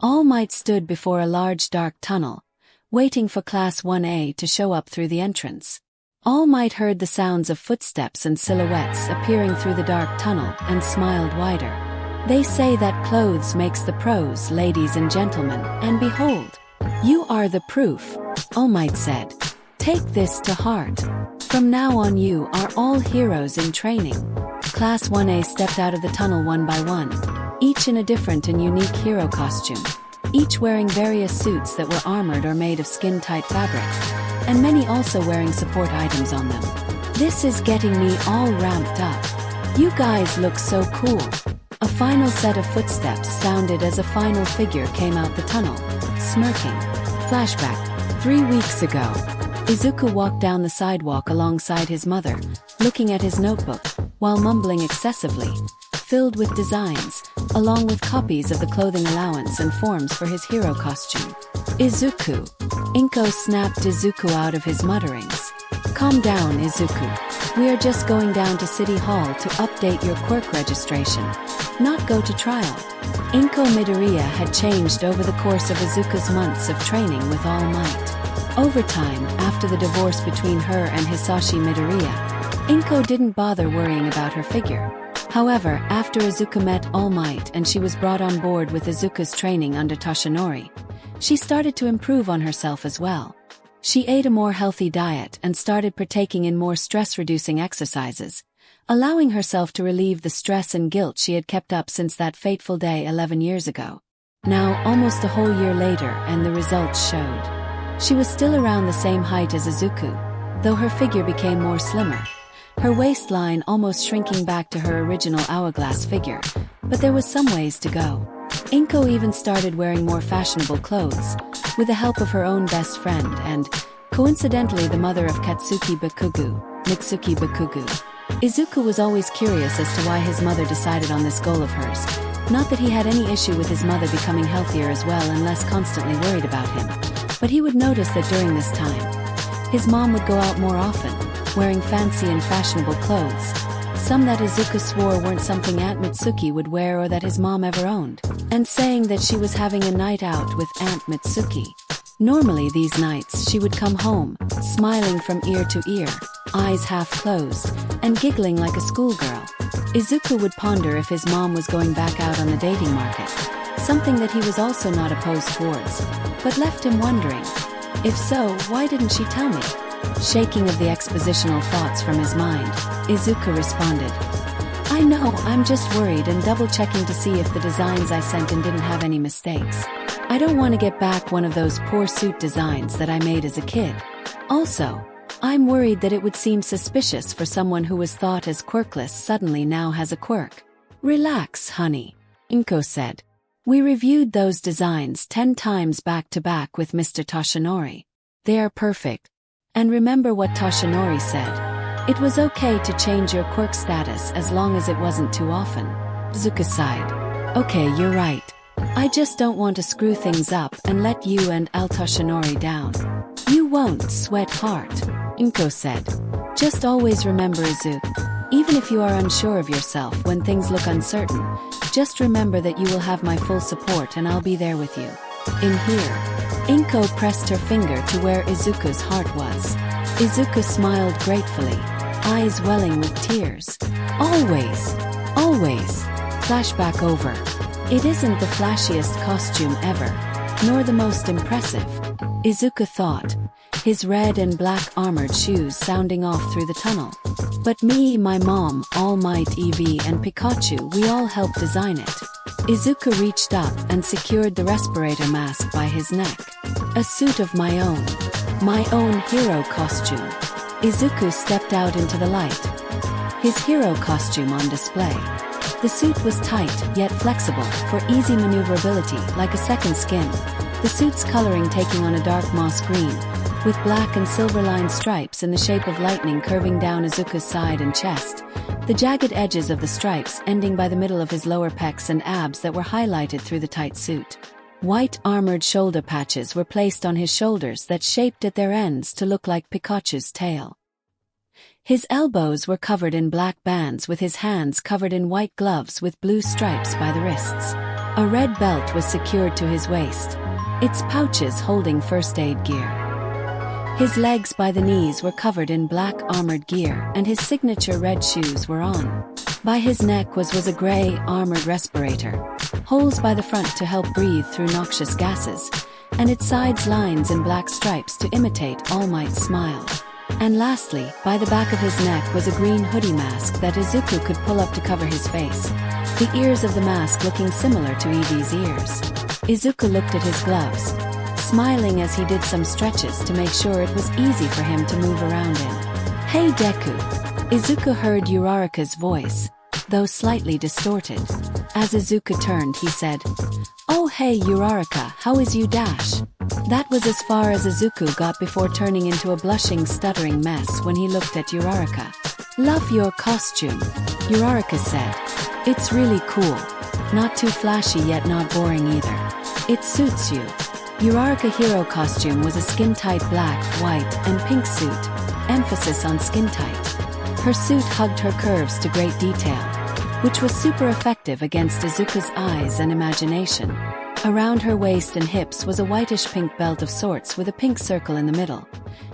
All Might stood before a large dark tunnel, waiting for Class 1A to show up through the entrance. All Might heard the sounds of footsteps and silhouettes appearing through the dark tunnel and smiled wider. They say that clothes makes the pros, ladies and gentlemen, and behold, you are the proof, All Might said. Take this to heart. From now on you are all heroes in training. Class 1A stepped out of the tunnel one by one, each in a different and unique hero costume, each wearing various suits that were armored or made of skin-tight fabric, and many also wearing support items on them. This is getting me all ramped up. You guys look so cool. A final set of footsteps sounded as a final figure came out the tunnel, smirking. Flashback. 3 weeks ago, Izuku walked down the sidewalk alongside his mother, looking at his notebook, while mumbling excessively, filled with designs, along with copies of the clothing allowance and forms for his hero costume. Izuku. Inko snapped Izuku out of his mutterings. Calm down, Izuku. We are just going down to City Hall to update your quirk registration, not go to trial. Izuku Midoriya had changed over the course of Izuku's months of training with All Might. Over time, after the divorce between her and Hisashi Midoriya, Inko didn't bother worrying about her figure. However, after Izuku met All Might and she was brought on board with Izuku's training under Toshinori, she started to improve on herself as well. She ate a more healthy diet and started partaking in more stress-reducing exercises, allowing herself to relieve the stress and guilt she had kept up since that fateful day 11 years ago. Now, almost a whole year later, and the results showed. She was still around the same height as Izuku, though her figure became more slimmer, her waistline almost shrinking back to her original hourglass figure, but there was some ways to go. Inko even started wearing more fashionable clothes, with the help of her own best friend and, coincidentally, the mother of Katsuki Bakugu, Mitsuki Bakugu. Izuku was always curious as to why his mother decided on this goal of hers. Not that he had any issue with his mother becoming healthier as well and less constantly worried about him, but he would notice that during this time, his mom would go out more often, wearing fancy and fashionable clothes, some that Izuku swore weren't something Aunt Mitsuki would wear or that his mom ever owned, and saying that she was having a night out with Aunt Mitsuki. Normally these nights she would come home, smiling from ear to ear, eyes half closed, and giggling like a schoolgirl. Izuku would ponder if his mom was going back out on the dating market, something that he was also not opposed towards, but left him wondering. If so, why didn't she tell me? Shaking of the expositional thoughts from his mind, Izuku responded, I know, I'm just worried and double-checking to see if the designs I sent in didn't have any mistakes. I don't want to get back one of those poor suit designs that I made as a kid. Also, I'm worried that it would seem suspicious for someone who was thought as quirkless suddenly now has a quirk. Relax, honey, Inko said. We reviewed those designs 10 times back-to-back with Mr. Toshinori. They are perfect. And remember what Toshinori said. It was okay to change your quirk status as long as it wasn't too often. Izuku sighed. Okay, you're right. I just don't want to screw things up and let you and Toshinori down. You won't, sweetheart, Inko said. Just always remember, Izuku. Even if you are unsure of yourself when things look uncertain, just remember that you will have my full support and I'll be there with you. In here. Inko pressed her finger to where Izuku's heart was. Izuku smiled gratefully, eyes welling with tears. Always. Always. Flashback over. It isn't the flashiest costume ever, nor the most impressive, Izuku thought, his red and black armored shoes sounding off through the tunnel. But me, my mom, All Might, Eevee and Pikachu, we all helped design it. Izuku reached up and secured the respirator mask by his neck. A suit of my own hero costume. Izuku stepped out into the light. His hero costume on display. The suit was tight, yet flexible, for easy maneuverability, like a second skin. The suit's coloring taking on a dark moss green, with black and silver-lined stripes in the shape of lightning curving down Izuku's side and chest, the jagged edges of the stripes ending by the middle of his lower pecs and abs that were highlighted through the tight suit. White armored shoulder patches were placed on his shoulders that shaped at their ends to look like Pikachu's tail. His elbows were covered in black bands with his hands covered in white gloves with blue stripes by the wrists. A red belt was secured to his waist, its pouches holding first aid gear. His legs by the knees were covered in black armored gear and his signature red shoes were on. By his neck was a gray armored respirator, holes by the front to help breathe through noxious gases, and its sides lines in black stripes to imitate All Might's smile. And lastly, by the back of his neck was a green hoodie mask that Izuku could pull up to cover his face, the ears of the mask looking similar to Eevee's ears. Izuku looked at his gloves, smiling as he did some stretches to make sure it was easy for him to move around in. "Hey Deku!" Izuku heard Uraraka's voice, though slightly distorted. As Izuku turned, he said, "Oh hey Uraraka, how is you dash?" That was as far as Izuku got before turning into a blushing, stuttering mess when he looked at Uraraka. "Love your costume," Uraraka said. "It's really cool. Not too flashy yet not boring either. It suits you." Uraraka hero costume was a skin-tight black, white, and pink suit, emphasis on skin-tight. Her suit hugged her curves to great detail, which was super effective against Izuku's eyes and imagination. Around her waist and hips was a whitish-pink belt of sorts with a pink circle in the middle,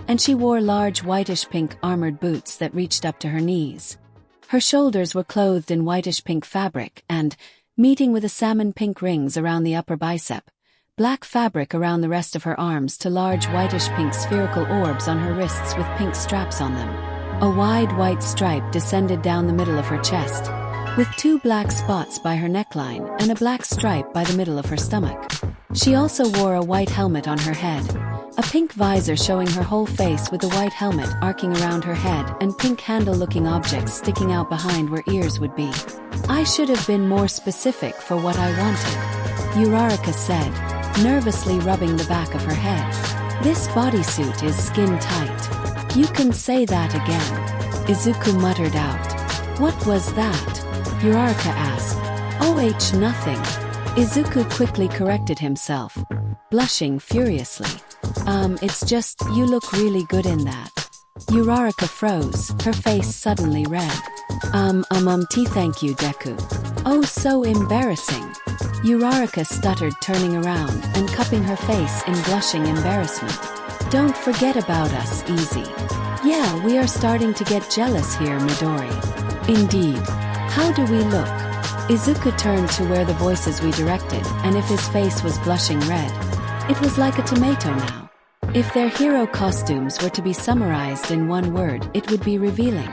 and she wore large whitish-pink armored boots that reached up to her knees. Her shoulders were clothed in whitish-pink fabric and, meeting with a salmon-pink rings around the upper bicep, black fabric around the rest of her arms to large whitish-pink spherical orbs on her wrists with pink straps on them. A wide white stripe descended down the middle of her chest, with 2 black spots by her neckline and a black stripe by the middle of her stomach. She also wore a white helmet on her head, a pink visor showing her whole face with the white helmet arcing around her head and pink handle-looking objects sticking out behind where ears would be. "I should have been more specific for what I wanted," Uraraka said, nervously rubbing the back of her head. "This bodysuit is skin-tight." "You can say that again," Izuku muttered out. "What was that?" Uraraka asked. "Oh, nothing." Izuku quickly corrected himself, blushing furiously. It's just, you look really good in that." Uraraka froze, her face suddenly red. Thank you, Deku." "Oh, so embarrassing." Uraraka stuttered, turning around and cupping her face in blushing embarrassment. "Don't forget about us, Easy." "Yeah, we are starting to get jealous here, Midori." "Indeed. How do we look?" Izuku turned to where the voices redirected, and if his face was blushing red, it was like a tomato now. If their hero costumes were to be summarized in one word, it would be revealing.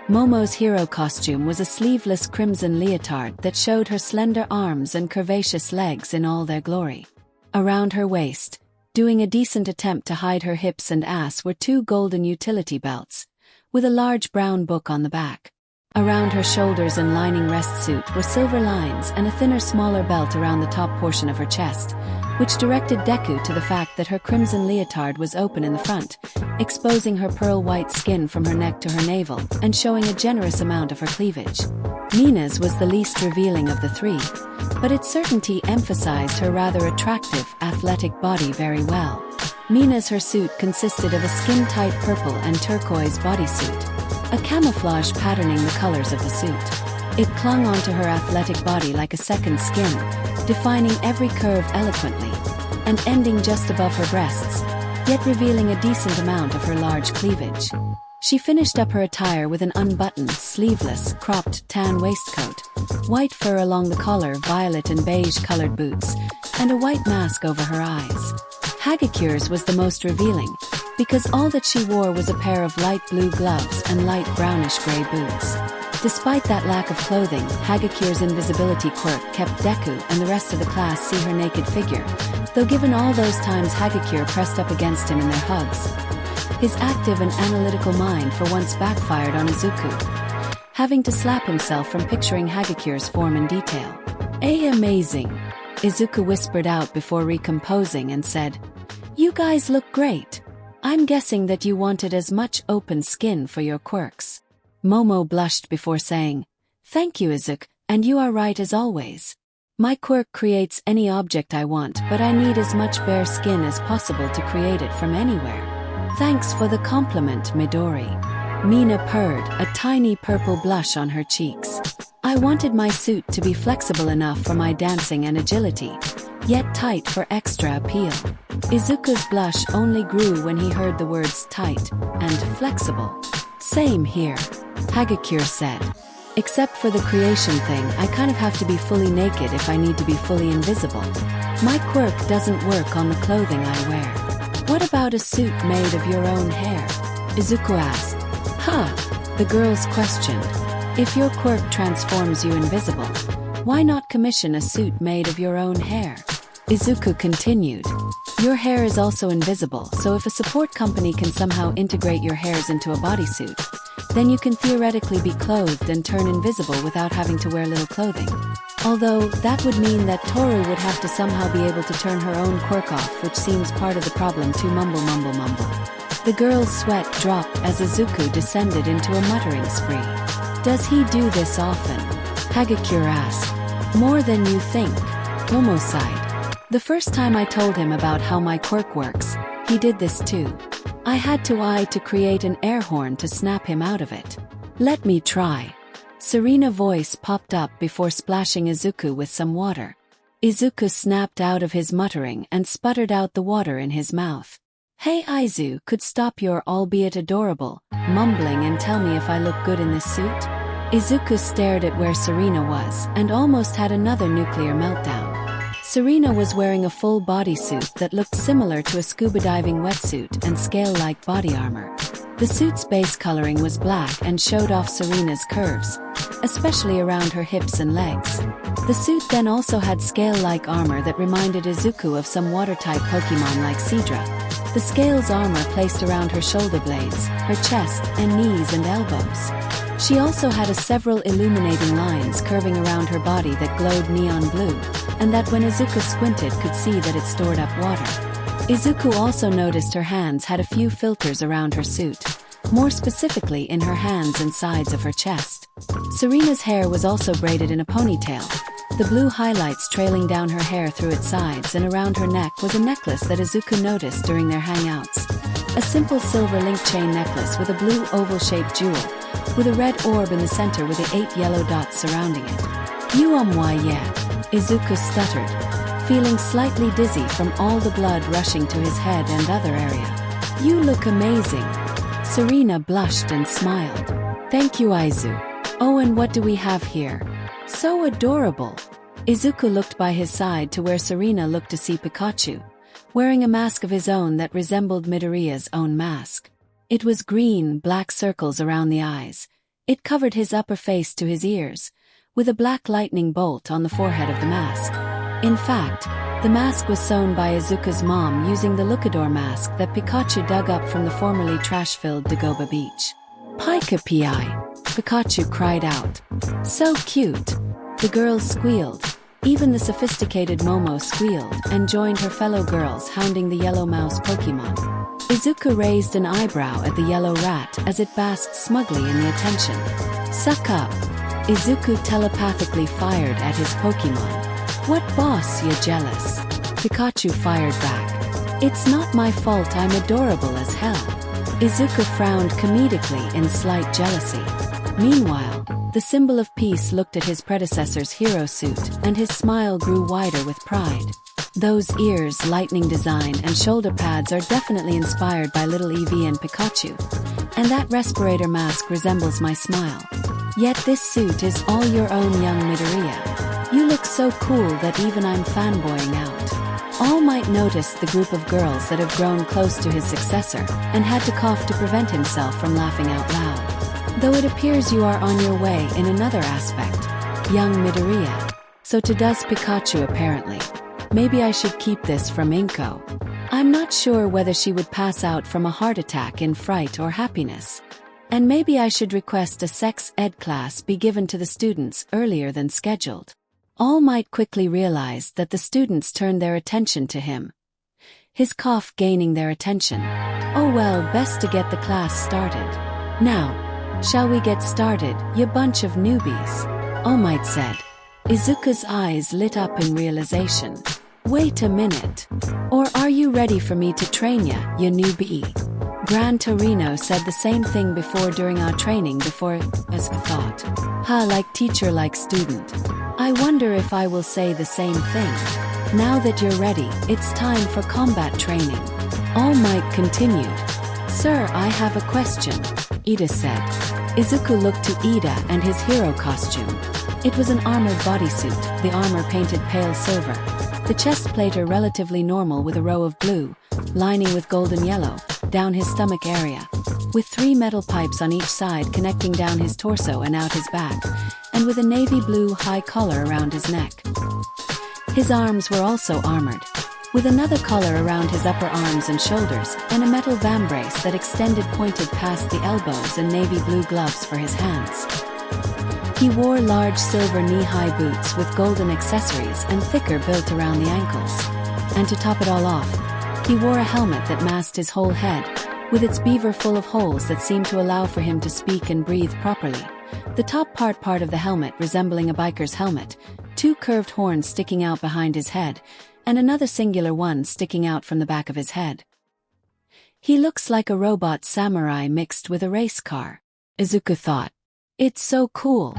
Momo's hero costume was a sleeveless crimson leotard that showed her slender arms and curvaceous legs in all their glory. Around her waist, doing a decent attempt to hide her hips and ass, were 2 golden utility belts, with a large brown book on the back. Around her shoulders and lining rest suit were silver lines and a thinner, smaller belt around the top portion of her chest, which directed Deku to the fact that her crimson leotard was open in the front, exposing her pearl-white skin from her neck to her navel and showing a generous amount of her cleavage. Mina's was the least revealing of the 3, but its certainty emphasized her rather attractive, athletic body very well. Mina's suit consisted of a skin-tight purple and turquoise bodysuit, a camouflage patterning the colors of the suit. It clung onto her athletic body like a second skin, defining every curve eloquently, and ending just above her breasts, yet revealing a decent amount of her large cleavage. She finished up her attire with an unbuttoned, sleeveless, cropped tan waistcoat, white fur along the collar, violet and beige-colored boots, and a white mask over her eyes. Hagecure's was the most revealing, because all that she wore was a pair of light blue gloves and light brownish-gray boots. Despite that lack of clothing, Hagecure's invisibility quirk kept Deku and the rest of the class see her naked figure, though given all those times Hagecure pressed up against him in their hugs, his active and analytical mind for once backfired on Izuku, having to slap himself from picturing Hagecure's form in detail. Amazing," Izuku whispered out before recomposing and said, "You guys look great." I'm guessing that you wanted as much open skin for your quirks. Momo blushed before saying, "Thank you, Izuku, and you are right as always. My quirk creates any object I want, but I need as much bare skin as possible to create it from anywhere." "Thanks for the compliment, Midori." Mina purred, a tiny purple blush on her cheeks. "I wanted my suit to be flexible enough for my dancing and agility, yet tight for extra appeal." Izuku's blush only grew when he heard the words tight and flexible. "Same here," Hagakure said. "Except for the creation thing, I kind of have to be fully naked if I need to be fully invisible. My quirk doesn't work on the clothing I wear." "What about a suit made of your own hair?" Izuku asked. "Huh," the girls questioned. "If your quirk transforms you invisible, why not commission a suit made of your own hair?" Izuku continued. "Your hair is also invisible, so if a support company can somehow integrate your hairs into a bodysuit, then you can theoretically be clothed and turn invisible without having to wear little clothing. Although, that would mean that Toru would have to somehow be able to turn her own quirk off, which seems part of the problem too. Mumble mumble mumble." The girl's sweat dropped as Izuku descended into a muttering spree. "Does he do this often?" Hagakure asked. "More than you think," Momo sighed. "The first time I told him about how my quirk works, he did this too. I had to create an air horn to snap him out of it." "Let me try." Serena's voice popped up before splashing Izuku with some water. Izuku snapped out of his muttering and sputtered out the water in his mouth. "Hey Izu, could stop your albeit adorable mumbling and tell me if I look good in this suit?" Izuku stared at where Serena was and almost had another nuclear meltdown. Serena was wearing a full bodysuit that looked similar to a scuba diving wetsuit and scale-like body armor. The suit's base coloring was black and showed off Serena's curves, especially around her hips and legs. The suit then also had scale-like armor that reminded Izuku of some water-type Pokemon like Seadra. The scales armor placed around her shoulder blades, her chest, and knees and elbows. She also had several illuminating lines curving around her body that glowed neon blue, and that when Izuku squinted could see that it stored up water. Izuku also noticed her hands had a few filters around her suit, more specifically in her hands and sides of her chest. Serena's hair was also braided in a ponytail, the blue highlights trailing down her hair through its sides, and around her neck was a necklace that Izuku noticed during their hangouts. A simple silver link chain necklace with a blue oval-shaped jewel, with a red orb in the center with the 8 yellow dots surrounding it. Why yeah," Izuku stuttered, feeling slightly dizzy from all the blood rushing to his head and other area. "You look amazing." Serena blushed and smiled. "Thank you, Izu. Oh, and what do we have here? So adorable." Izuku looked by his side to where Serena looked to see Pikachu, wearing a mask of his own that resembled Midoriya's own mask. It was green, black circles around the eyes. It covered his upper face to his ears, with a black lightning bolt on the forehead of the mask. In fact, the mask was sewn by Izuku's mom using the Lucador mask that Pikachu dug up from the formerly trash-filled Dagoba beach. "Pika Pi!" Pikachu cried out. "So cute!" The girls squealed. Even the sophisticated Momo squealed and joined her fellow girls hounding the yellow mouse Pokemon. Izuku raised an eyebrow at the yellow rat as it basked smugly in the attention. "Suck up!" Izuku telepathically fired at his Pokemon. "What boss, you jealous?" Pikachu fired back. "It's not my fault, I'm adorable as hell." Izuku frowned comedically in slight jealousy. Meanwhile, the symbol of peace looked at his predecessor's hero suit and his smile grew wider with pride. "Those ears, lightning design, and shoulder pads are definitely inspired by little Eevee and Pikachu. And that respirator mask resembles my smile. Yet this suit is all your own, young Midoriya. You look so cool that even I'm fanboying out." All Might noticed the group of girls that have grown close to his successor, and had to cough to prevent himself from laughing out loud. "Though it appears you are on your way in another aspect, young Midoriya. So too does Pikachu apparently. Maybe I should keep this from Inko. I'm not sure whether she would pass out from a heart attack in fright or happiness. And maybe I should request a sex ed class be given to the students earlier than scheduled." All Might quickly realized that the students turned their attention to him. his cough gaining their attention. Oh well, best to get the class started. Now, shall we get started, you bunch of newbies? All Might said. Izuku's eyes lit up in realization. Wait a minute. Or are you ready for me to train ya, you newbie? Gran Torino said the same thing before during our training before, as a thought. Ha, like teacher like student. I wonder if I will say the same thing. Now that you're ready, it's time for combat training. All Might continued. Sir, I have a question, Ida said. Izuku looked to Ida and his hero costume. It was an armored bodysuit, the armor painted pale silver. The chest plate are relatively normal with a row of blue, lining with golden yellow, down his stomach area, with 3 metal pipes on each side connecting down his torso and out his back, and with a navy blue high collar around his neck. His arms were also armored, with another collar around his upper arms and shoulders, and a metal vambrace that extended pointed past the elbows and navy blue gloves for his hands. He wore large silver knee-high boots with golden accessories and thicker built around the ankles. And to top it all off, he wore a helmet that masked his whole head, with its beaver full of holes that seemed to allow for him to speak and breathe properly. The top part of the helmet resembling a biker's helmet, 2 curved horns sticking out behind his head, and another singular one sticking out from the back of his head. He looks like a robot samurai mixed with a race car, Izuku thought. It's so cool.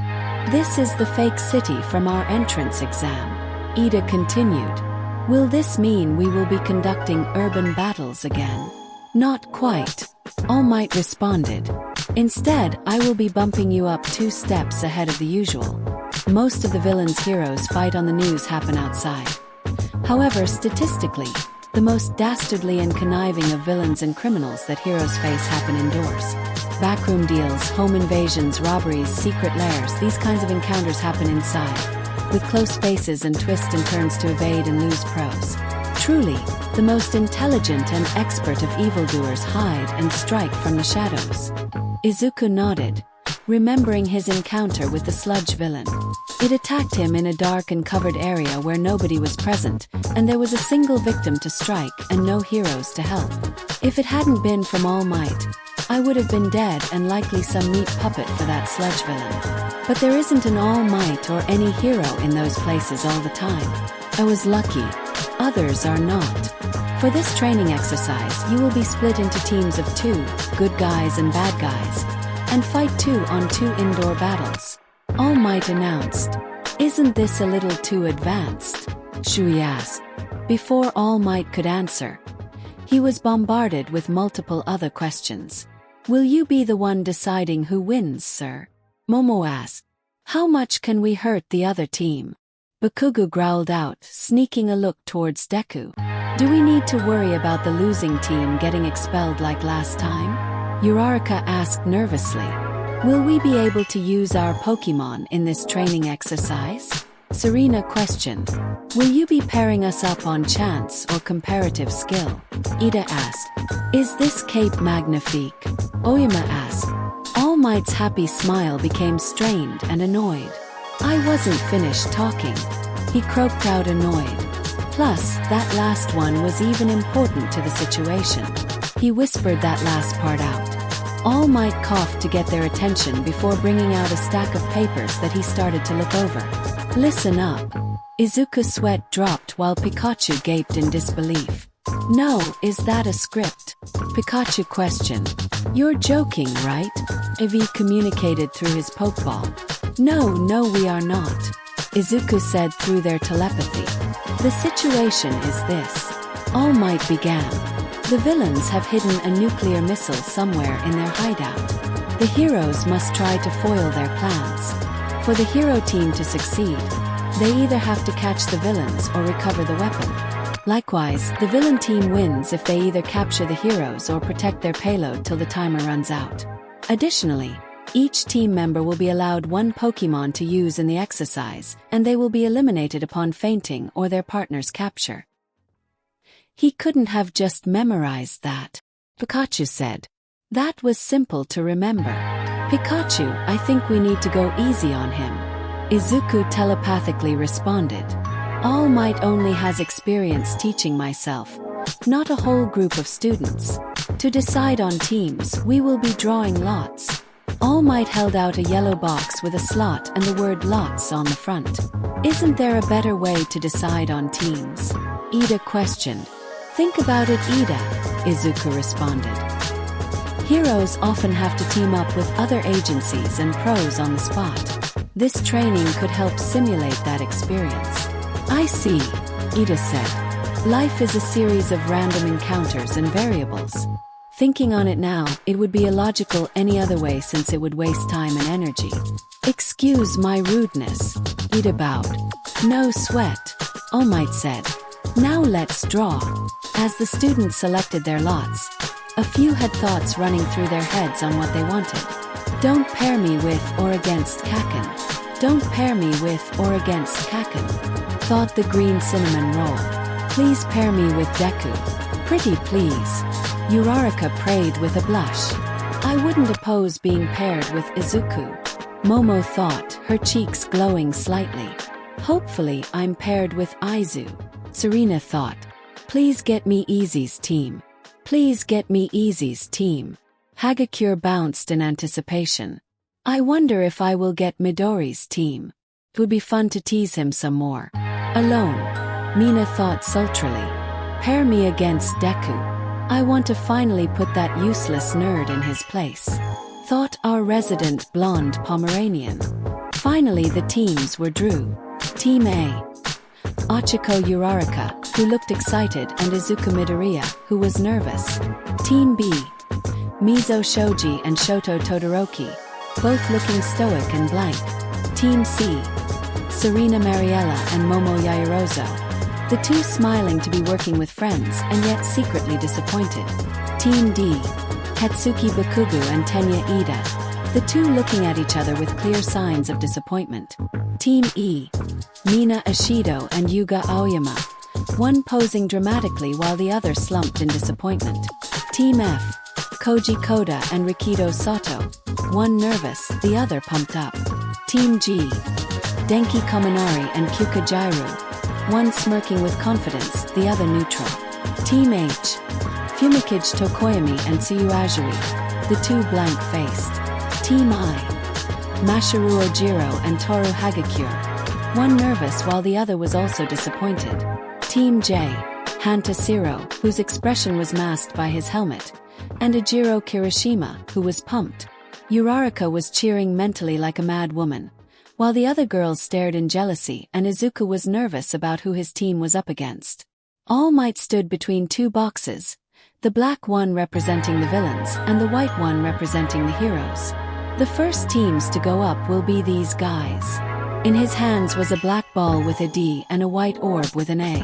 This is the fake city from our entrance exam. Ida continued. Will this mean we will be conducting urban battles again? Not quite. All Might responded. Instead, I will be bumping you up 2 steps ahead of the usual. Most of the villains' heroes' fight on the news happen outside. However, statistically, the most dastardly and conniving of villains and criminals that heroes face happen indoors. Backroom deals, home invasions, robberies, secret lairs, these kinds of encounters happen inside, with close spaces and twists and turns to evade and lose pros. Truly, the most intelligent and expert of evildoers hide and strike from the shadows. Izuku nodded, remembering his encounter with the sludge villain. It attacked him in a dark and covered area where nobody was present, and there was a single victim to strike and no heroes to help. If it hadn't been from All Might, I would have been dead and likely some meat puppet for that sludge villain. But there isn't an All Might or any hero in those places all the time. I was lucky. Others are not. For this training exercise, you will be split into teams of 2, good guys and bad guys, and fight 2 on 2 indoor battles. All Might announced. Isn't this a little too advanced? Shui asked. Before All Might could answer, he was bombarded with multiple other questions. Will you be the one deciding who wins, sir? Momo asked. How much can we hurt the other team? Bakugo growled out, sneaking a look towards Deku. Do we need to worry about the losing team getting expelled like last time? Uraraka asked nervously. Will we be able to use our Pokemon in this training exercise? Serena questioned. Will you be pairing us up on chance or comparative skill? Ida asked. Is this Cape Magnifique? Oyama asked. All Might's happy smile became strained and annoyed. I wasn't finished talking. He croaked out annoyed. Plus, that last one was even important to the situation. He whispered that last part out. All Might coughed to get their attention before bringing out a stack of papers that he started to look over. Listen up. Izuku's sweat dropped while Pikachu gaped in disbelief. No, is that a script? Pikachu questioned. You're joking, right? Eevee communicated through his Pokeball. No, we are not. Izuku said through their telepathy. The situation is this. All Might began. The villains have hidden a nuclear missile somewhere in their hideout. The heroes must try to foil their plans. For the hero team to succeed, they either have to catch the villains or recover the weapon. Likewise, the villain team wins if they either capture the heroes or protect their payload till the timer runs out. Additionally, each team member will be allowed 1 Pokemon to use in the exercise, and they will be eliminated upon fainting or their partner's capture. He couldn't have just memorized that, Pikachu said. That was simple to remember. Pikachu, I think we need to go easy on him. Izuku telepathically responded. All Might only has experience teaching myself, not a whole group of students. To decide on teams, we will be drawing lots. All Might held out a yellow box with a slot and the word lots on the front. Isn't there a better way to decide on teams? Ida questioned. Think about it, Ida, Izuku responded. Heroes often have to team up with other agencies and pros on the spot. This training could help simulate that experience. I see, Ida said. Life is a series of random encounters and variables. Thinking on it now, it would be illogical any other way since it would waste time and energy. Excuse my rudeness, Ida bowed. No sweat, All Might said. Now let's draw. As the students selected their lots, a few had thoughts running through their heads on what they wanted. Don't pair me with or against Kaken. Don't pair me with or against Kaken, thought the green cinnamon roll. Please pair me with Deku. Pretty please. Uraraka prayed with a blush. I wouldn't oppose being paired with Izuku. Momo thought, her cheeks glowing slightly. Hopefully I'm paired with Aizu. Serena thought. Please get me Easy's team. Please get me Easy's team. Hagakure bounced in anticipation. I wonder if I will get Midori's team. It would be fun to tease him some more. Alone. Mina thought sultrily. Pair me against Deku. I want to finally put that useless nerd in his place. Thought our resident blonde Pomeranian. Finally the teams were drew. Team A. Ochiko Uraraka, who looked excited, and Izuku Midoriya, who was nervous. Team B. Mizo Shoji and Shoto Todoroki, both looking stoic and blank. Team C. Serena Mariella and Momo Yaoyorozu, the two smiling to be working with friends and yet secretly disappointed. Team D. Katsuki Bakugo and Tenya Ida, the two looking at each other with clear signs of disappointment. Team E. Mina Ishido and Yuga Aoyama, one posing dramatically while the other slumped in disappointment. Team F. Koji Koda and Rikido Sato, one nervous, the other pumped up. Team G. Denki Kaminari and Kyuka Jairu, one smirking with confidence, the other neutral. Team H. Fumikage Tokoyami and Tsuyu Ajiri, the two blank-faced. Team I. Masaru Ojiro and Toru Hagakure, one nervous while the other was also disappointed. Team J. Hanta Siro, whose expression was masked by his helmet, and Ejiro Kirishima, who was pumped. Uraraka was cheering mentally like a mad woman, while the other girls stared in jealousy, and Izuku was nervous about who his team was up against. All Might stood between two boxes, the black one representing the villains and the white one representing the heroes. The first teams to go up will be these guys. In his hands was a black ball with a D and a white orb with an A.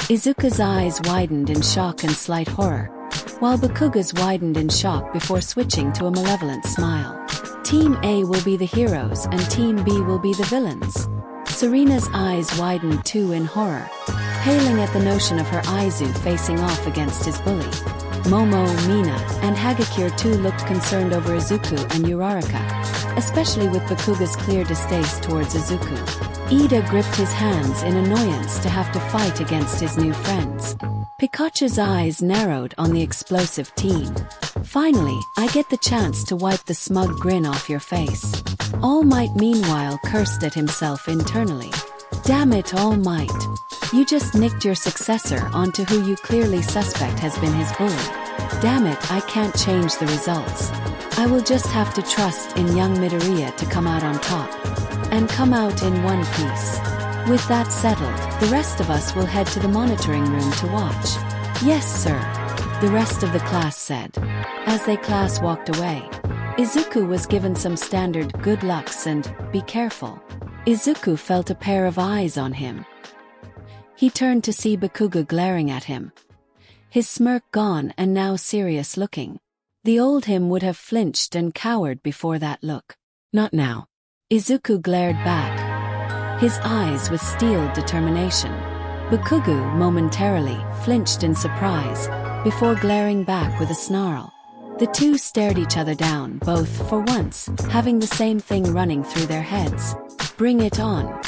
Izuku's eyes widened in shock and slight horror, while Bakuga's widened in shock before switching to a malevolent smile. Team A will be the heroes and Team B will be the villains. Serena's eyes widened too in horror, paling at the notion of her Aizu facing off against his bully. Momo, Mina, and Hagakure too looked concerned over Izuku and Uraraka, especially with Bakuga's clear distaste towards Izuku. Ida gripped his hands in annoyance to have to fight against his new friends. Pikachu's eyes narrowed on the explosive team. Finally, I get the chance to wipe the smug grin off your face. All Might meanwhile cursed at himself internally. Damn it, All Might. You just nicked your successor onto who you clearly suspect has been his bully. Damn it, I can't change the results. I will just have to trust in young Midoriya to come out on top. And come out in one piece. With that settled, the rest of us will head to the monitoring room to watch. Yes, sir, the rest of the class said. As they class walked away, Izuku was given some standard good lucks and be careful. Izuku felt a pair of eyes on him. He turned to see Bakuga glaring at him. His smirk gone and now serious looking. The old him would have flinched and cowered before that look. Not now. Izuku glared back, his eyes with steeled determination. Bakuga momentarily flinched in surprise, before glaring back with a snarl. The two stared each other down, both, for once, having the same thing running through their heads. Bring it on.